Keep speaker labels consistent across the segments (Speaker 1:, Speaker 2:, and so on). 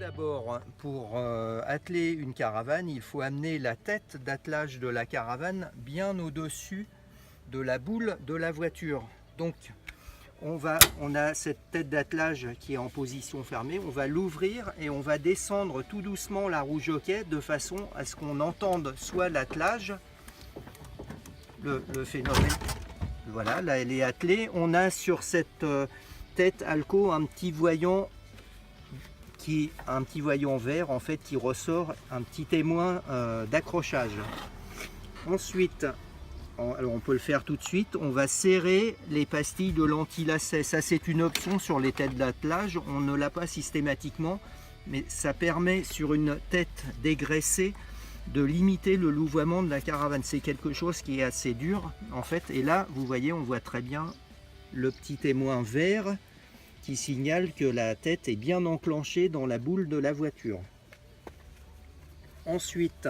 Speaker 1: d'abord, pour atteler une caravane, il faut amener la tête d'attelage de la caravane bien au-dessus de la boule de la voiture. Donc on a cette tête d'attelage qui est en position fermée, on va l'ouvrir et on va descendre tout doucement la roue jockey de façon à ce qu'on entende soit l'attelage, le phénomène. Voilà, là elle est attelée. On a sur cette tête Alco un petit voyant vert en fait qui ressort, un petit témoin d'accrochage. Ensuite, alors on peut le faire tout de suite, on va serrer les pastilles de l'anti-lacet. Ça c'est une option sur les têtes d'attelage, on ne l'a pas systématiquement, mais ça permet sur une tête dégraissée de limiter le louvoiement de la caravane. C'est quelque chose qui est assez dur en fait, et là vous voyez, on voit très bien le petit témoin vert qui signale que la tête est bien enclenchée dans la boule de la voiture. Ensuite,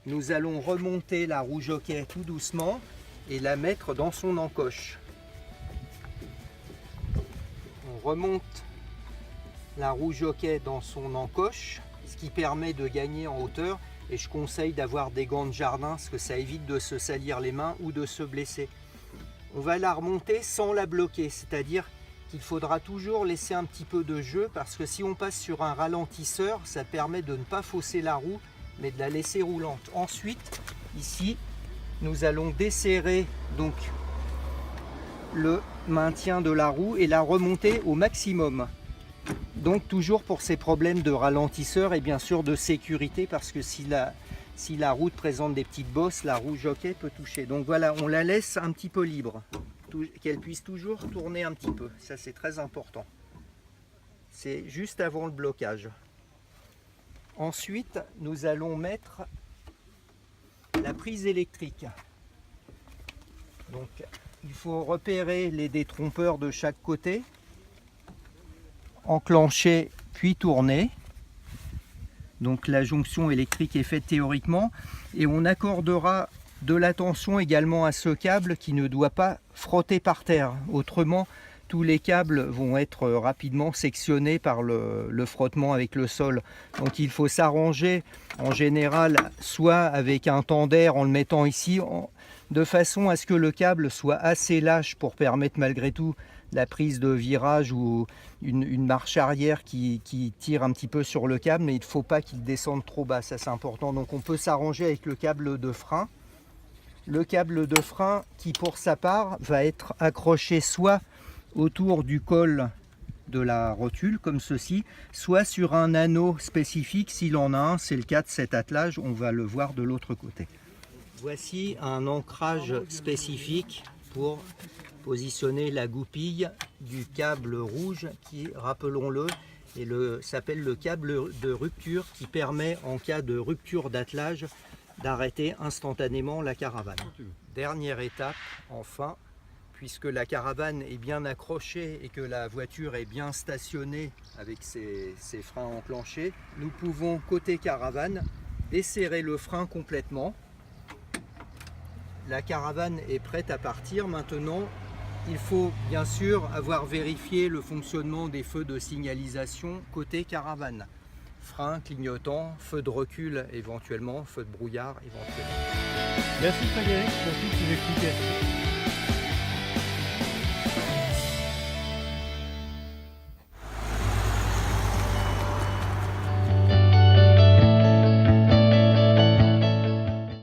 Speaker 1: nous allons remonter la roue jockey tout doucement et la mettre dans son encoche. On remonte la roue jockey dans son encoche, ce qui permet de gagner en hauteur, et je conseille d'avoir des gants de jardin parce que ça évite de se salir les mains ou de se blesser. On va la remonter sans la bloquer, c'est-à-dire qu'il faudra toujours laisser un petit peu de jeu, parce que si on passe sur un ralentisseur, ça permet de ne pas fausser la roue mais de la laisser roulante. Ensuite, ici, nous allons desserrer donc le maintien de la roue et la remonter au maximum. Donc toujours pour ces problèmes de ralentisseur et bien sûr de sécurité, parce que si la route présente des petites bosses, la roue jockey peut toucher. Donc voilà, on la laisse un petit peu libre, qu'elle puisse toujours tourner un petit peu. Ça c'est très important. C'est juste avant le blocage. Ensuite, nous allons mettre la prise électrique. Donc, il faut repérer les détrompeurs de chaque côté, enclencher puis tourner. Donc, la jonction électrique est faite théoriquement et on accordera de l'attention également à ce câble qui ne doit pas frotter par terre. Autrement, tous les câbles vont être rapidement sectionnés par le frottement avec le sol. Donc il faut s'arranger en général soit avec un tendeur en le mettant ici, de façon à ce que le câble soit assez lâche pour permettre malgré tout la prise de virage ou une marche arrière qui tire un petit peu sur le câble, mais il ne faut pas qu'il descende trop bas, ça c'est important. Donc on peut s'arranger avec le câble de frein. Le câble de frein qui pour sa part va être accroché soit autour du col de la rotule comme ceci, soit sur un anneau spécifique s'il en a un, c'est le cas de cet attelage, on va le voir de l'autre côté. Voici un ancrage spécifique pour positionner la goupille du câble rouge qui, rappelons-le, s'appelle le câble de rupture qui permet en cas de rupture d'attelage d'arrêter instantanément la caravane. Dernière étape, enfin, puisque la caravane est bien accrochée et que la voiture est bien stationnée avec ses freins enclenchés, nous pouvons, côté caravane, desserrer le frein complètement. La caravane est prête à partir. Maintenant, il faut bien sûr avoir vérifié le fonctionnement des feux de signalisation côté caravane. Frein, clignotant, feu de recul éventuellement, feu de brouillard éventuellement.
Speaker 2: Merci Frédéric pour toutes ces explications.